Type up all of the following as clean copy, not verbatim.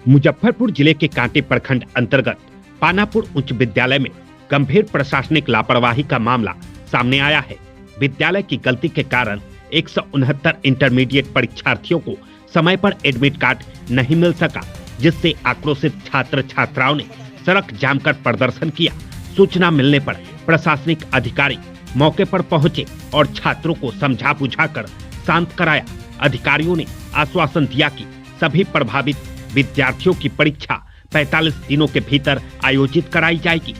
मुजफ्फरपुर जिले के कांटे प्रखंड अंतर्गत पानापुर उच्च विद्यालय में गंभीर प्रशासनिक लापरवाही का मामला सामने आया है। विद्यालय की गलती के कारण 169 इंटरमीडिएट परीक्षार्थियों को समय पर एडमिट कार्ड नहीं मिल सका, जिससे आक्रोशित छात्र छात्राओं ने सड़क जाम कर प्रदर्शन किया। सूचना मिलने पर प्रशासनिक अधिकारी मौके पर पहुंचे और छात्रों को समझा बुझाकर शांत कराया। अधिकारियों ने आश्वासन दिया कि सभी प्रभावित विद्यार्थियों की परीक्षा 45 दिनों के भीतर आयोजित कराई जाएगी।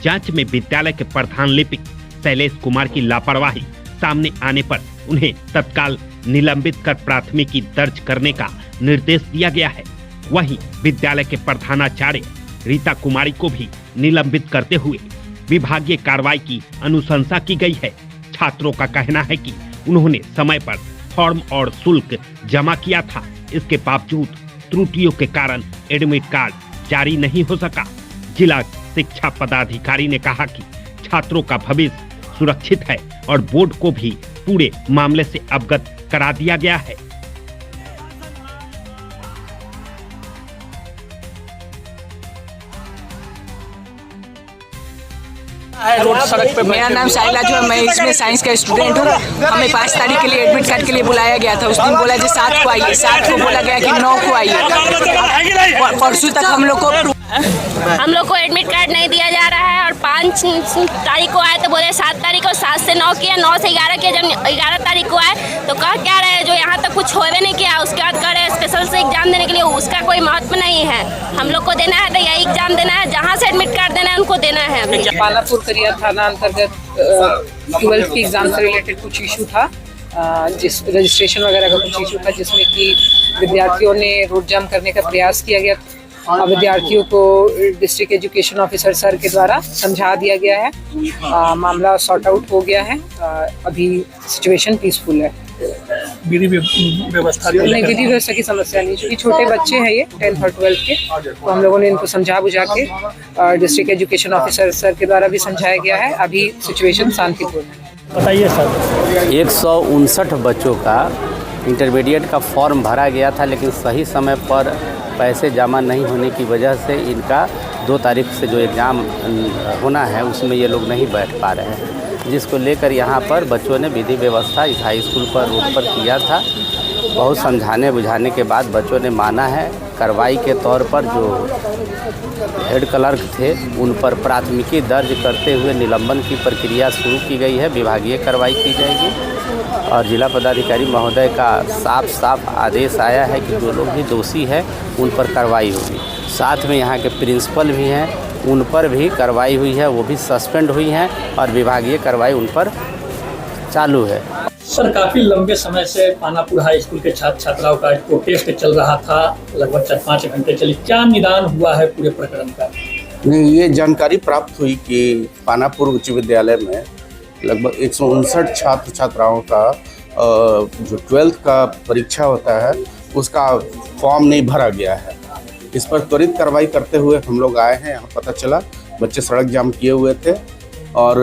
जांच में विद्यालय के प्रधान लिपिक शैलेश कुमार की लापरवाही सामने आने पर उन्हें तत्काल निलंबित कर प्राथमिकी दर्ज करने का निर्देश दिया गया है। वहीं विद्यालय के प्रधानाचार्य रीता कुमारी को भी निलंबित करते हुए विभागीय कार्रवाई की अनुशंसा की गई है। छात्रों का कहना है कि उन्होंने समय पर फॉर्म और शुल्क जमा किया था, इसके बावजूद त्रुटियों के कारण एडमिट कार्ड जारी नहीं हो सका। जिला शिक्षा पदाधिकारी ने कहा कि छात्रों का भविष्य सुरक्षित है और बोर्ड को भी पूरे मामले से अवगत करा दिया गया है। रोड सड़क पे मेरा नाम साइला जो है, मैं इसमें साइंस का स्टूडेंट हूँ। हमें 5 तारीख के लिए एडमिट कार्ड के लिए बुलाया गया था। उस दिन बोला जी 7 को आइए, 7 को बोला गया कि 9 को आइए। परसों तक हम लोग को एडमिट कार्ड नहीं दिया जा रहा है और 5 तारीख को आए तो बोले 7 तारीख को 7 से 9 किया, 9 से 11 किया। जब 11 तारीख को आए तो कह क्या रहे हैं जो यहाँ तक कुछ होने नहीं किया, उसके बाद कह रहे हैं स्पेशल से एग्जाम देने के लिए, उसका कोई महत्व नहीं है। हम लोग को देना है तो यही एग्जाम देना है, जहाँ से एडमिट कार्ड देना है उनको देना है। पानापुर करिया थाना अंतर्गत 12th की एग्जाम से रिलेटेड कुछ इशू था, जिस रजिस्ट्रेशन वगैरह का कुछ इशू था, जिसमें कि विद्यार्थियों ने रोड जाम करने का प्रयास किया गया। विद्यार्थियों को डिस्ट्रिक्ट एजुकेशन ऑफिसर सर के द्वारा समझा दिया गया है। मामला सॉर्ट आउट हो गया है। अभी सिचुएशन पीसफुल है। विधि व्यवस्था की समस्या नहीं, क्योंकि छोटे बच्चे हैं ये 10th और 12th के, तो हम लोगों ने इनको समझा बुझा के डिस्ट्रिक्ट एजुकेशन ऑफिसर सर के द्वारा भी समझाया गया है। अभी सिचुएशन शांतिपूर्ण है। बताइए सर। 159 बच्चों का इंटरमीडिएट का फॉर्म भरा गया था, लेकिन सही समय पर पैसे जमा नहीं होने की वजह से इनका 2 तारीख से जो एग्ज़ाम होना है उसमें ये लोग नहीं बैठ पा रहे हैं, जिसको लेकर यहाँ पर बच्चों ने विधि व्यवस्था इस हाई स्कूल पर रोड पर किया था। बहुत समझाने बुझाने के बाद बच्चों ने माना है। कार्रवाई के तौर पर जो हेड क्लर्क थे उन पर प्राथमिकी दर्ज करते हुए निलंबन की प्रक्रिया शुरू की गई है। विभागीय कार्रवाई की जाएगी और जिला पदाधिकारी महोदय का साफ आदेश आया है कि जो लोग भी दोषी हैं उन पर कार्रवाई होगी। साथ में यहाँ के प्रिंसिपल भी हैं, उन पर भी कार्रवाई हुई है, वो भी सस्पेंड हुई हैं और विभागीय कार्रवाई उन पर चालू है। सर, काफ़ी लंबे समय से पानापुर हाई स्कूल के छात्र छात्राओं का प्रोटेस्ट चल रहा था, लगभग 4-5 घंटे चली। क्या निदान हुआ है पूरे प्रकरण का? नहीं, ये जानकारी प्राप्त हुई कि पानापुर उच्च विद्यालय में लगभग 159 छात्र छात्राओं का जो 12th का परीक्षा होता है उसका फॉर्म नहीं भरा गया है। इस पर त्वरित कार्रवाई करते हुए हम लोग आए हैं। यहाँ पता चला बच्चे सड़क जाम किए हुए थे और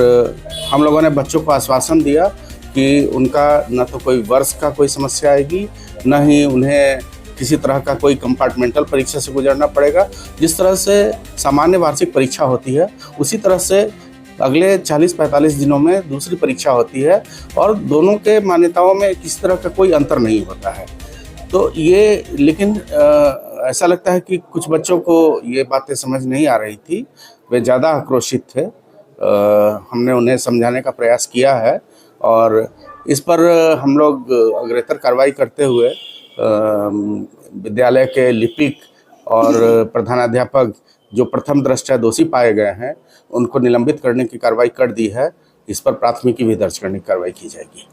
हम लोगों ने बच्चों को आश्वासन दिया कि उनका न तो कोई वर्ष का कोई समस्या आएगी, न ही उन्हें किसी तरह का कोई कंपार्टमेंटल परीक्षा से गुजरना पड़ेगा। जिस तरह से सामान्य वार्षिक परीक्षा होती है उसी तरह से अगले 40-45 दिनों में दूसरी परीक्षा होती है और दोनों के मान्यताओं में किसी तरह का कोई अंतर नहीं होता है। तो ये लेकिन ऐसा लगता है कि कुछ बच्चों को ये बातें समझ नहीं आ रही थी, वे ज़्यादा आक्रोशित थे। हमने उन्हें समझाने का प्रयास किया है और इस पर हम लोग अग्रेतर कार्रवाई करते हुए विद्यालय के लिपिक और प्रधानाध्यापक जो प्रथम दृष्टया दोषी पाए गए हैं उनको निलंबित करने की कार्रवाई कर दी है। इस पर प्राथमिकी भी दर्ज करने की कार्रवाई की जाएगी।